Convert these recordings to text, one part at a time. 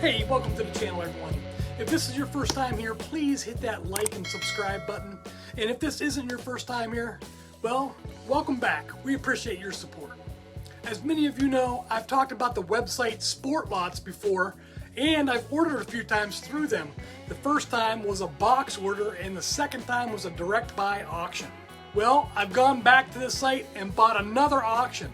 Hey, welcome to the channel, everyone. If this is your first time here, please hit that like and subscribe button. And if this isn't your first time here, well, welcome back. We appreciate your support. As many of you know, I've talked about the website SportLots before, and I've ordered a few times through them. The first time was a box order, and the second time was a direct buy auction. Well, I've gone back to the site and bought another auction.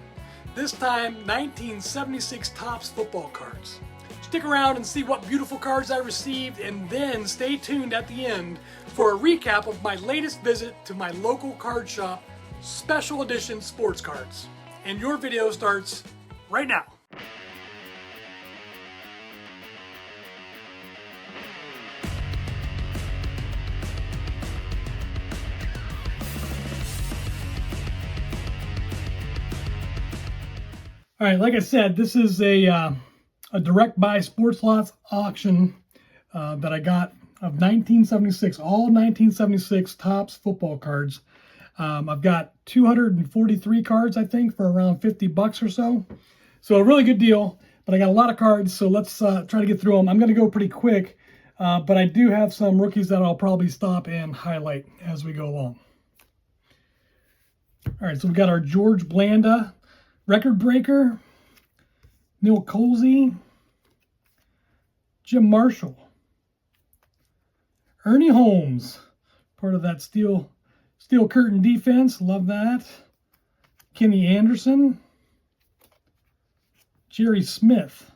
This time, 1976 Topps football cards. Stick around and see what beautiful cards I received, and then stay tuned at the end for a recap of my latest visit to my local card shop, Special Edition Sports Cards. And your video starts right now. All right, like I said, this is a direct buy SportLots auction that I got of 1976, all 1976 Topps football cards. I've got 243 cards, I think, for around $50 or so. So a really good deal, but I got a lot of cards, so let's try to get through them. I'm going to go pretty quick, but I do have some rookies that I'll probably stop and highlight as we go along. All right, so we got our George Blanda record breaker, Neil Colsey, Jim Marshall, Ernie Holmes, part of that steel curtain defense, love that. Kenny Anderson, Jerry Smith,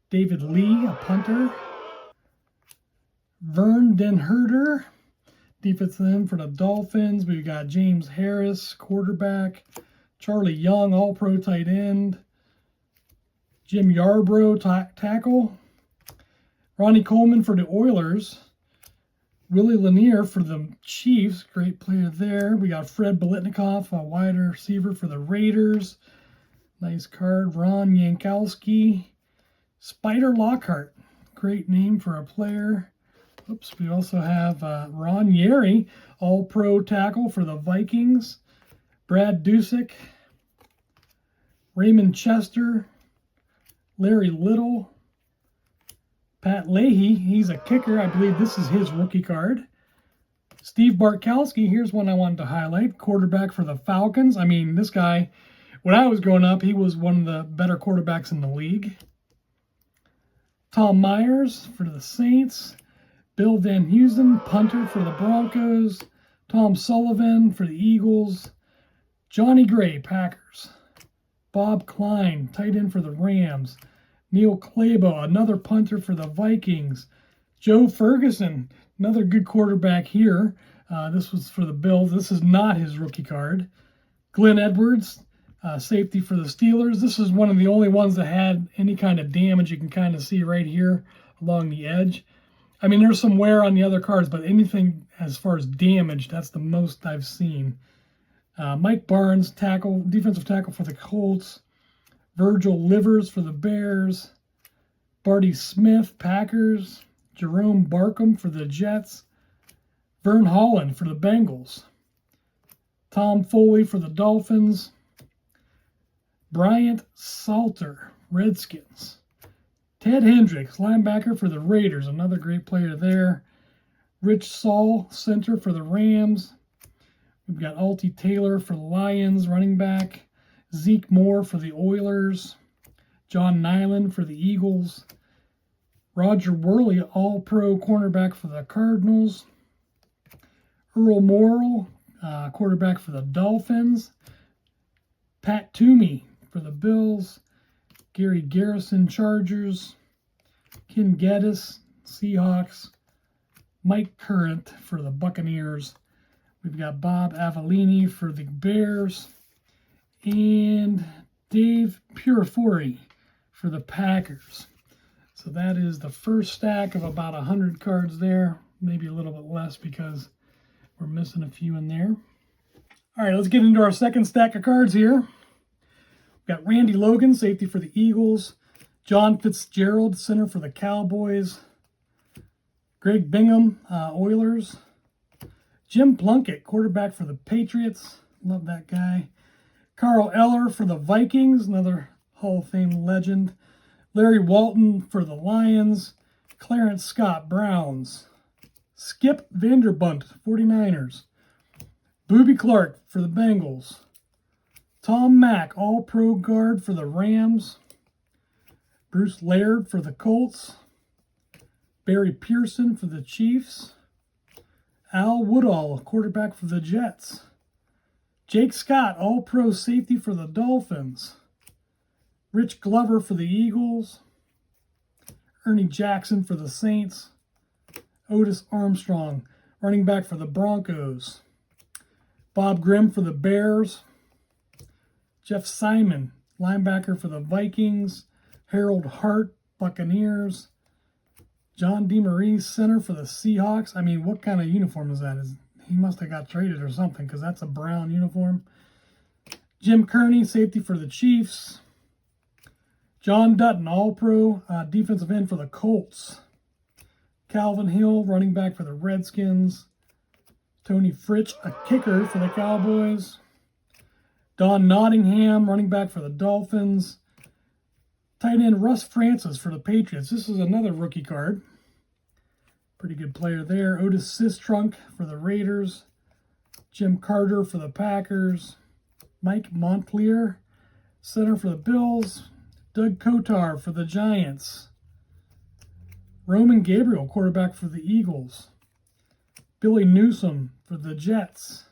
David Lee, a punter, Vern Den Herder, defensive end for the Dolphins. We've got James Harris, quarterback, Charlie Young, all-pro tight end, Jim Yarbrough, tackle, Ronnie Coleman for the Oilers, Willie Lanier for the Chiefs, great player there. We got Fred Biletnikoff, a wide receiver for the Raiders. Nice card. Ron Yankowski, Spider Lockhart, great name for a player. Oops, we also have Ron Yeri, all-pro tackle for the Vikings. Brad Dusick, Raymond Chester, Larry Little, Pat Leahy, he's a kicker. I believe this is his rookie card. Steve Bartkowski, here's one I wanted to highlight. Quarterback for the Falcons. I mean, this guy, when I was growing up, he was one of the better quarterbacks in the league. Tom Myers for the Saints. Bill Van Heusen, punter for the Broncos. Tom Sullivan for the Eagles. Johnny Gray, Packers. Bob Klein, tight end for the Rams. Neil Clabo, another punter for the Vikings. Joe Ferguson, another good quarterback here. This was for the Bills. This is not his rookie card. Glenn Edwards, safety for the Steelers. This is one of the only ones that had any kind of damage. You can kind of see right here along the edge. I mean, there's some wear on the other cards, but anything as far as damage, that's the most I've seen. Mike Barnes, defensive tackle for the Colts. Virgil Livers for the Bears. Barty Smith, Packers. Jerome Barkham for the Jets. Vern Holland for the Bengals. Tom Foley for the Dolphins. Bryant Salter, Redskins. Ted Hendricks, linebacker for the Raiders, another great player there. Rich Saul, center for the Rams. We've got Altie Taylor for the Lions, running back. Zeke Moore for the Oilers. John Nyland for the Eagles. Roger Worley, all-pro cornerback for the Cardinals. Earl Morrill, quarterback for the Dolphins. Pat Toomey for the Bills. Gary Garrison, Chargers. Ken Geddes, Seahawks. Mike Current for the Buccaneers. We've got Bob Avellini for the Bears. And Dave Purifori for the Packers. So that is the first stack of about 100 cards there. Maybe a little bit less because we're missing a few in there. All right, let's get into our second stack of cards here. We've got Randy Logan, safety for the Eagles. John Fitzgerald, center for the Cowboys. Greg Bingham, Oilers. Jim Plunkett, quarterback for the Patriots. Love that guy. Carl Eller for the Vikings, another Hall of Fame legend. Larry Walton for the Lions. Clarence Scott, Browns. Skip Vanderbunt, 49ers. Booby Clark for the Bengals. Tom Mack, All-Pro guard for the Rams. Bruce Laird for the Colts. Barry Pearson for the Chiefs. Al Woodall, quarterback for the Jets. Jake Scott, All-Pro safety for the Dolphins. Rich Glover for the Eagles. Ernie Jackson for the Saints. Otis Armstrong, running back for the Broncos. Bob Grimm for the Bears. Jeff Simon, linebacker for the Vikings. Harold Hart, Buccaneers. John DeMarie, center for the Seahawks. I mean, what kind of uniform is that? He must have got traded or something, because that's a brown uniform. Jim Kearney, safety for the Chiefs. John Dutton, All-Pro, defensive end for the Colts. Calvin Hill, running back for the Redskins. Tony Fritsch, a kicker for the Cowboys. Don Nottingham, running back for the Dolphins. Tight end Russ Francis for the Patriots. This is another rookie card. Pretty good player there. Otis Sistrunk for the Raiders. Jim Carter for the Packers. Mike Montclair, center for the Bills. Doug Kotar for the Giants. Roman Gabriel, quarterback for the Eagles. Billy Newsome for the Jets.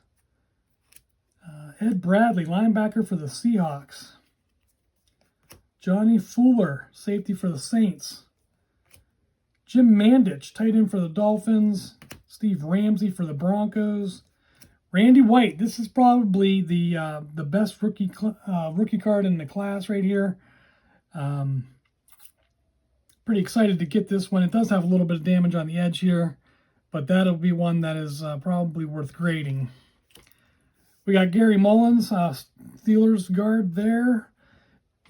Ed Bradley, linebacker for the Seahawks. Johnny Fuller, safety for the Saints. Jim Mandich, tight end for the Dolphins. Steve Ramsey for the Broncos. Randy White, this is probably the best rookie card in the class right here. Pretty excited to get this one. It does have a little bit of damage on the edge here, but that'll be one that is probably worth grading. We got Gary Mullins, Steelers guard there.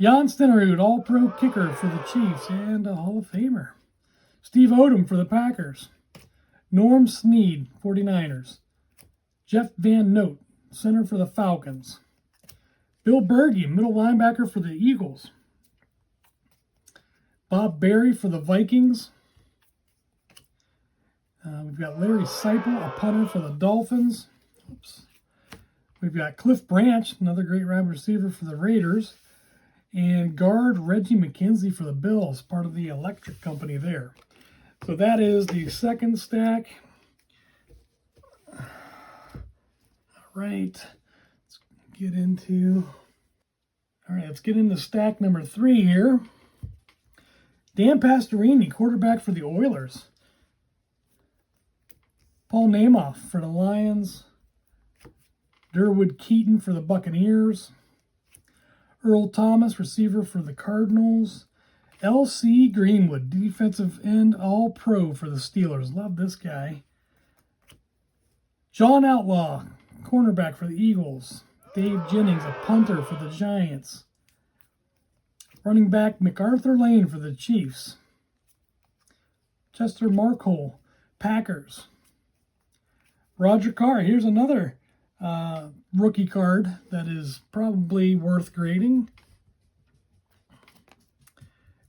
Jan Stenerud, All-Pro kicker for the Chiefs and a Hall of Famer. Steve Odom for the Packers. Norm Snead, 49ers. Jeff Van Note, center for the Falcons. Bill Berge, middle linebacker for the Eagles. Bob Berry for the Vikings. We've got Larry Seipel, a punter for the Dolphins. Oops. We've got Cliff Branch, another great wide receiver for the Raiders. And guard Reggie McKenzie for the Bills, part of the electric company there. So that is the second stack. All right, let's get into stack number 3 here. Dan Pastorini, quarterback for the Oilers. Paul Namath for the Lions. Durwood Keaton for the Buccaneers. Earl Thomas, receiver for the Cardinals. L.C. Greenwood, defensive end, All-Pro for the Steelers. Love this guy. John Outlaw, cornerback for the Eagles. Dave Jennings, a punter for the Giants. Running back MacArthur Lane for the Chiefs. Chester Markole, Packers. Roger Carr, here's another rookie card that is probably worth grading.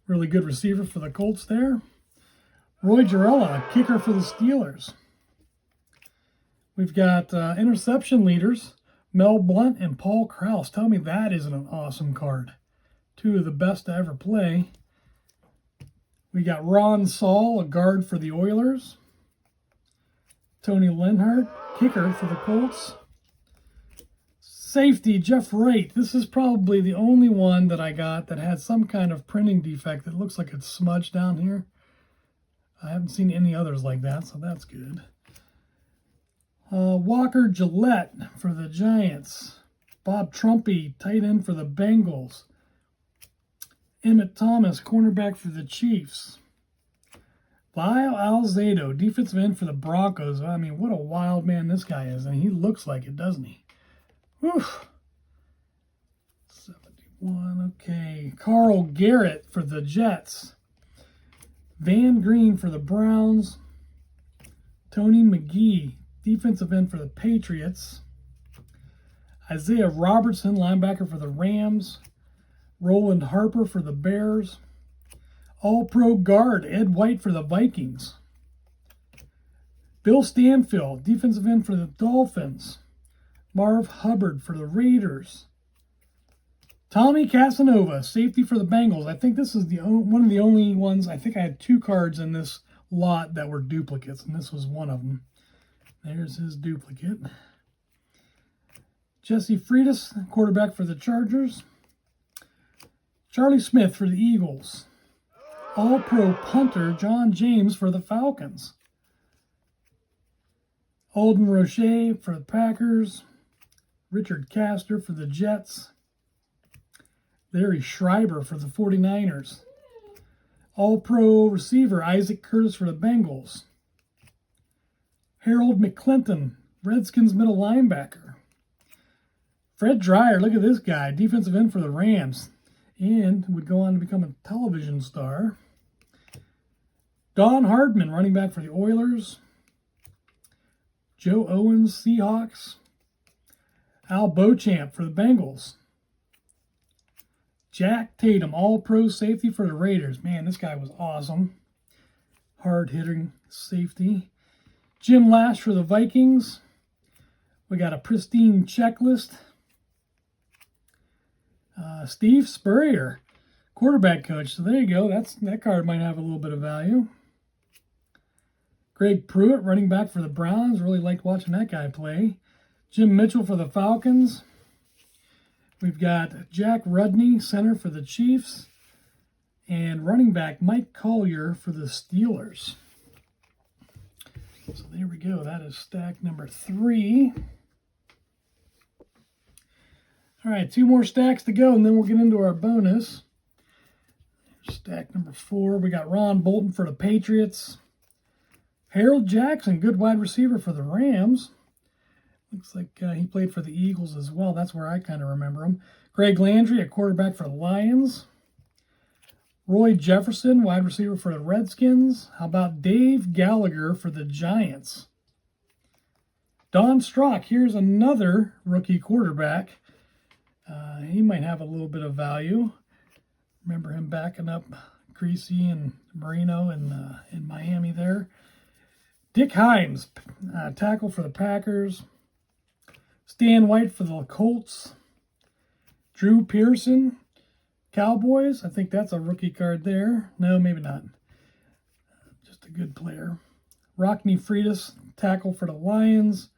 Really good receiver for the Colts there. Roy Gerela, a kicker for the Steelers. We've got interception leaders, Mel Blount and Paul Krause. Tell me that isn't an awesome card. 2 of the best to ever play. We got Ron Saul, a guard for the Oilers. Tony Lenhart, kicker for the Colts. Safety, Jeff Wright. This is probably the only one that I got that had some kind of printing defect. It looks like it's smudged down here. I haven't seen any others like that, so that's good. Walker Gillette for the Giants. Bob Trumpy, tight end for the Bengals. Emmett Thomas, cornerback for the Chiefs. Lyle Alzado, defensive end for the Broncos. I mean, what a wild man this guy is. And he looks like it, doesn't he? Whew. 71, okay. Carl Garrett for the Jets. Van Green for the Browns. Tony McGee, defensive end for the Patriots. Isaiah Robertson, linebacker for the Rams. Roland Harper for the Bears. All-Pro guard Ed White for the Vikings. Bill Stanfield, defensive end for the Dolphins. Marv Hubbard for the Raiders. Tommy Casanova, safety for the Bengals. I think this is one of the only ones. I think I had 2 cards in this lot that were duplicates, and this was one of them. There's his duplicate. Jesse Freitas, quarterback for the Chargers. Charlie Smith for the Eagles. All-Pro punter John James for the Falcons. Alden Roche for the Packers. Richard Castor for the Jets. Larry Schreiber for the 49ers. All-Pro receiver Isaac Curtis for the Bengals. Harold McClinton, Redskins middle linebacker. Fred Dreyer, look at this guy, defensive end for the Rams, and would go on to become a television star. Don Hardman, running back for the Oilers. Joe Owens, Seahawks. Al Beauchamp for the Bengals. Jack Tatum, all-pro safety for the Raiders. Man, this guy was awesome. Hard-hitting safety. Jim Lash for the Vikings. We got a pristine checklist. Steve Spurrier, quarterback coach. So there you go. That card might have a little bit of value. Greg Pruitt, running back for the Browns. Really liked watching that guy play. Jim Mitchell for the Falcons. We've got Jack Rudney, center for the Chiefs. And running back Mike Collier for the Steelers. So there we go. That is stack number 3. All right, 2 more stacks to go, and then we'll get into our bonus. Stack number 4, we got Ron Bolton for the Patriots. Harold Jackson, good wide receiver for the Rams. Looks like he played for the Eagles as well. That's where I kind of remember him. Greg Landry, a quarterback for the Lions. Roy Jefferson, wide receiver for the Redskins. How about Dave Gallagher for the Giants? Don Strock, here's another rookie quarterback. He might have a little bit of value. Remember him backing up Greasy and Marino in Miami there. Dick Himes, tackle for the Packers. Stan White for the Colts. Drew Pearson, Cowboys. I think that's a rookie card there. No, maybe not. Just a good player. Rocky Bleier, tackle for the Lions.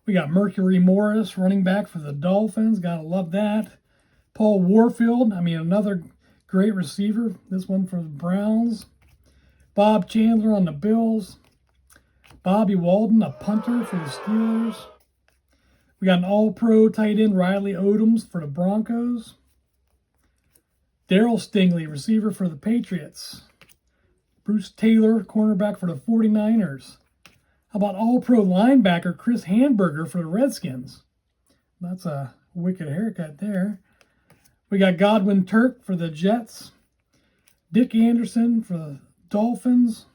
We got Mercury Morris, running back for the Dolphins. Gotta love that. Paul Warfield, another great receiver. This one for the Browns. Bob Chandler on the Bills. Bobby Walden, a punter for the Steelers. We got an all-pro tight end, Riley Odoms for the Broncos. Darryl Stingley, receiver for the Patriots. Bruce Taylor, cornerback for the 49ers. How about all-pro linebacker Chris Handberger for the Redskins? That's a wicked haircut there. We got Godwin Turk for the Jets. Dick Anderson for the Dolphins.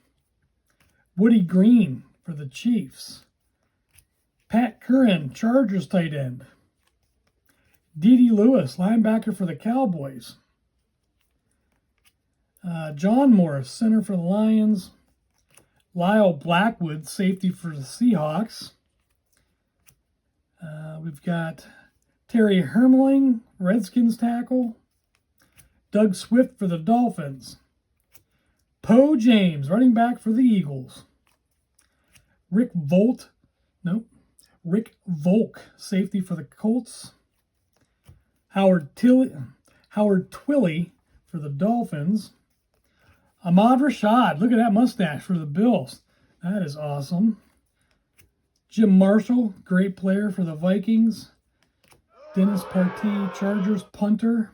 Woody Green for the Chiefs. Pat Curran, Chargers tight end. D.D. Lewis, linebacker for the Cowboys. John Morris, center for the Lions. Lyle Blackwood, safety for the Seahawks. We've got Terry Hermling, Redskins tackle. Doug Swift for the Dolphins. Poe James, running back for the Eagles. Rick Volk, safety for the Colts. Howard Twilley for the Dolphins. Ahmad Rashad, look at that mustache for the Bills. That is awesome. Jim Marshall, great player for the Vikings. Dennis Partee, Chargers punter.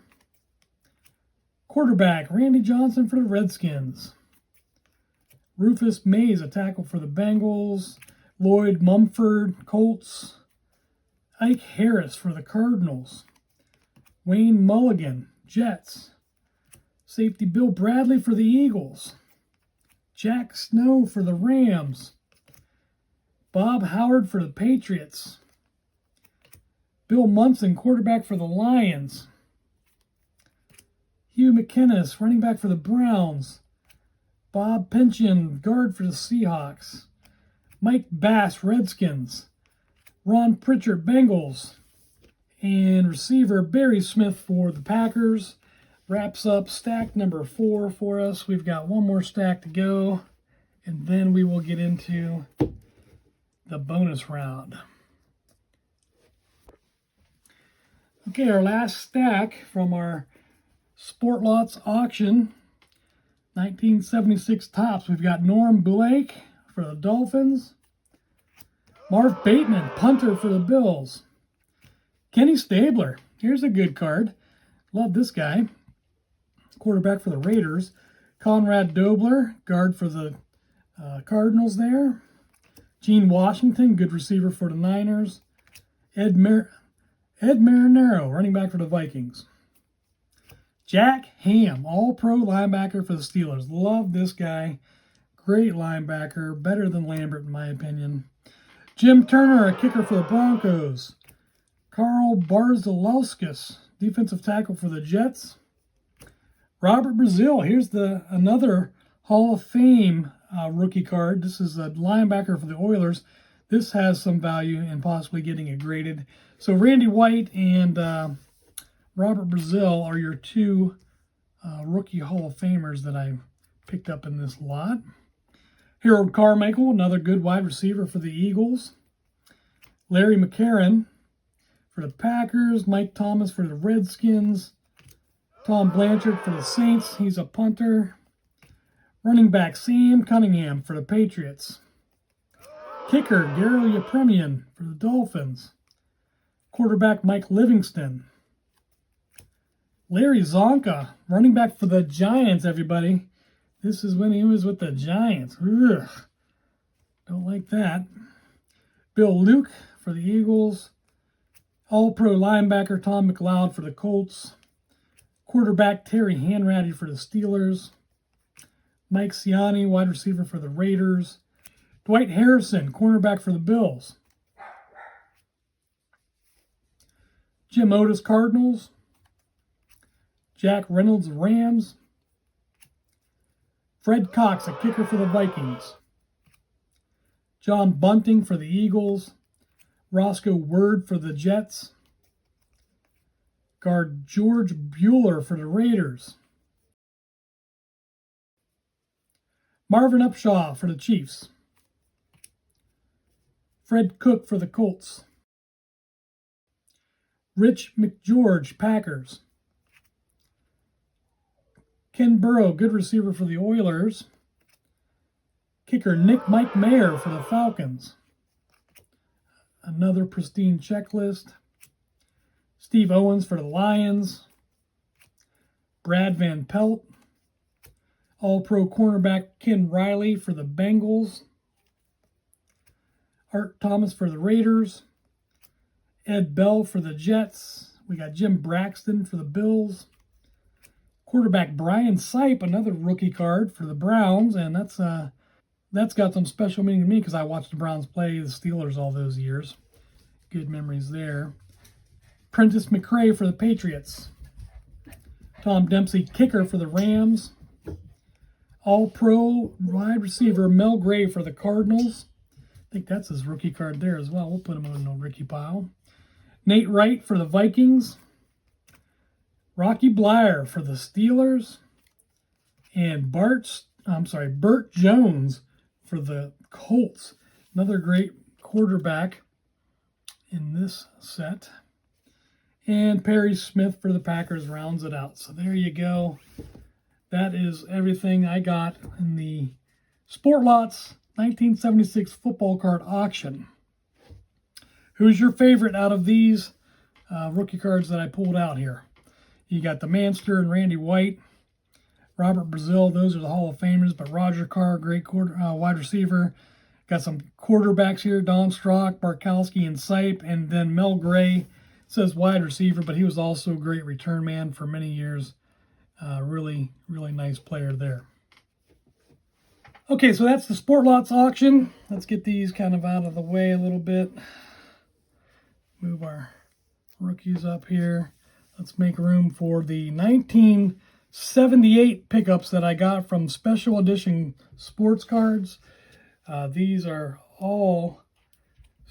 Quarterback, Randy Johnson for the Redskins. Rufus Mays, a tackle for the Bengals. Lloyd Mumford, Colts. Ike Harris for the Cardinals. Wayne Mulligan, Jets. Safety Bill Bradley for the Eagles. Jack Snow for the Rams. Bob Howard for the Patriots. Bill Munson, quarterback for the Lions. Hugh McInnes, running back for the Browns. Bob Pynchon, guard for the Seahawks. Mike Bass, Redskins. Ron Pritchard, Bengals. And receiver Barry Smith for the Packers. Wraps up stack number 4 for us. We've got one more stack to go, and then we will get into the bonus round. Okay, our last stack from our SportLots auction, 1976 Topps. We've got Norm Blake for the Dolphins. Marv Bateman, punter for the Bills. Kenny Stabler, here's a good card. Love this guy. Quarterback for the Raiders. Conrad Dobler, guard for the Cardinals there. Gene Washington, good receiver for the Niners. Ed Marinaro, running back for the Vikings. Jack Ham, all-pro linebacker for the Steelers. Love this guy. Great linebacker. Better than Lambert, in my opinion. Jim Turner, a kicker for the Broncos. Carl Barzilowskis, defensive tackle for the Jets. Robert Brazil, here's another Hall of Fame rookie card. This is a linebacker for the Oilers. This has some value in possibly getting it graded. So Randy White and Robert Brazil are your 2 rookie Hall of Famers that I picked up in this lot. Harold Carmichael, another good wide receiver for the Eagles. Larry McCarron for the Packers. Mike Thomas for the Redskins. Tom Blanchard for the Saints. He's a punter. Running back Sam Cunningham for the Patriots. Kicker Gary Yepremian for the Dolphins. Quarterback Mike Livingston. Larry Zonka, running back for the Giants, everybody. This is when he was with the Giants. Ugh. Don't like that. Bill Luke for the Eagles. All-pro linebacker Tom McLeod for the Colts. Quarterback Terry Hanratty for the Steelers. Mike Siani, wide receiver for the Raiders. Dwight Harrison, cornerback for the Bills. Jim Otis, Cardinals. Jack Reynolds, Rams. Fred Cox, a kicker for the Vikings. John Bunting for the Eagles. Roscoe Word for the Jets. Guard George Bueller for the Raiders. Marvin Upshaw for the Chiefs. Fred Cook for the Colts. Rich McGeorge, Packers. Ken Burrow, good receiver for the Oilers. Kicker Mike Mayer for the Falcons. Another pristine checklist. Steve Owens for the Lions. Brad Van Pelt. All-pro cornerback Ken Riley for the Bengals. Art Thomas for the Raiders. Ed Bell for the Jets. We got Jim Braxton for the Bills. Quarterback Brian Sipe, another rookie card for the Browns, and that's got some special meaning to me because I watched the Browns play the Steelers all those years. Good memories there. Prentice McRae for the Patriots. Tom Dempsey, kicker for the Rams. All-pro wide receiver Mel Gray for the Cardinals. I think that's his rookie card there as well. We'll put him in the rookie pile. Nate Wright for the Vikings. Rocky Bleier for the Steelers. And Burt Jones for the Colts. Another great quarterback in this set. And Perry Smith for the Packers rounds it out. So there you go. That is everything I got in the SportLots 1976 football card auction. Who's your favorite out of these rookie cards that I pulled out here? You got the Manster and Randy White. Robert Brazil, those are the Hall of Famers. But Roger Carr, great wide receiver. Got some quarterbacks here. Don Strock, Barkowski, and Sipe. And then Mel Gray says wide receiver, but he was also a great return man for many years. Really, really nice player there. Okay, so that's the SportLots auction. Let's get these kind of out of the way a little bit. Move our rookies up here. Let's make room for the 19 78 pickups that I got from special edition sports cards. These are all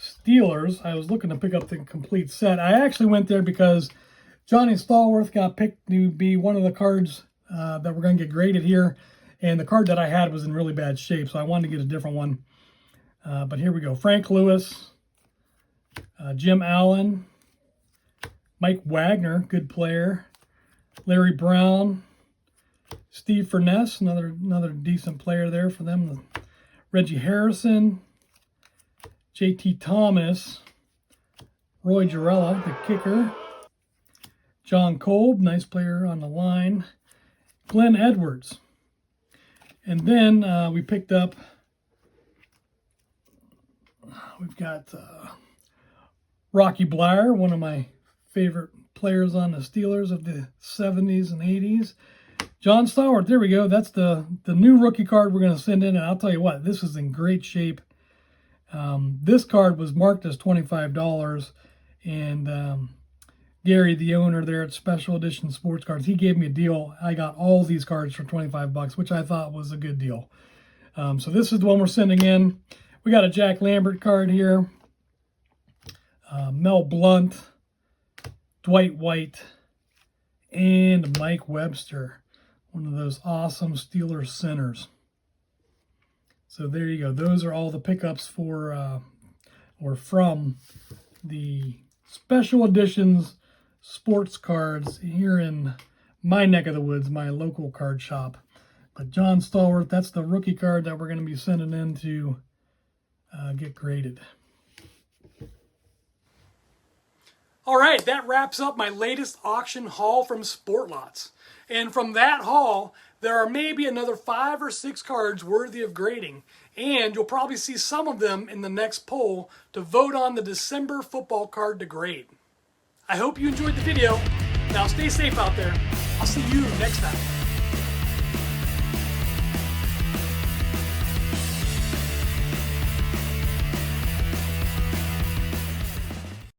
Steelers. I was looking to pick up the complete set. I actually went there because Johnny Stallworth got picked to be one of the cards that we're going to get graded here. And the card that I had was in really bad shape, so I wanted to get a different one. But here we go. Frank Lewis, Jim Allen, Mike Wagner, good player, Larry Brown, Steve Furness, another decent player there for them, Reggie Harrison, J.T. Thomas, Roy Jarella, the kicker, John Kolb, nice player on the line, Glenn Edwards. And then we picked up, we've got Rocky Bleier, one of my favorite players on the Steelers of the 70s and 80s. John Stallworth, there we go. That's the new rookie card we're going to send in. And I'll tell you what, this is in great shape. This card was marked as $25. And Gary, the owner there at Special Edition Sports Cards, he gave me a deal. I got all these cards for $25, which I thought was a good deal. So this is the one we're sending in. We got a Jack Lambert card here. Mel Blount, Dwight White, and Mike Webster. One of those awesome Steelers centers. So there you go. Those are all the pickups for or from the Special Editions sports cards here in my neck of the woods, my local card shop. But John Stallworth, that's the rookie card that we're going to be sending in to get graded. All right, that wraps up my latest auction haul from SportLots. And from that haul, there are maybe another 5 or 6 cards worthy of grading. And you'll probably see some of them in the next poll to vote on the December football card to grade. I hope you enjoyed the video. Now stay safe out there. I'll see you next time.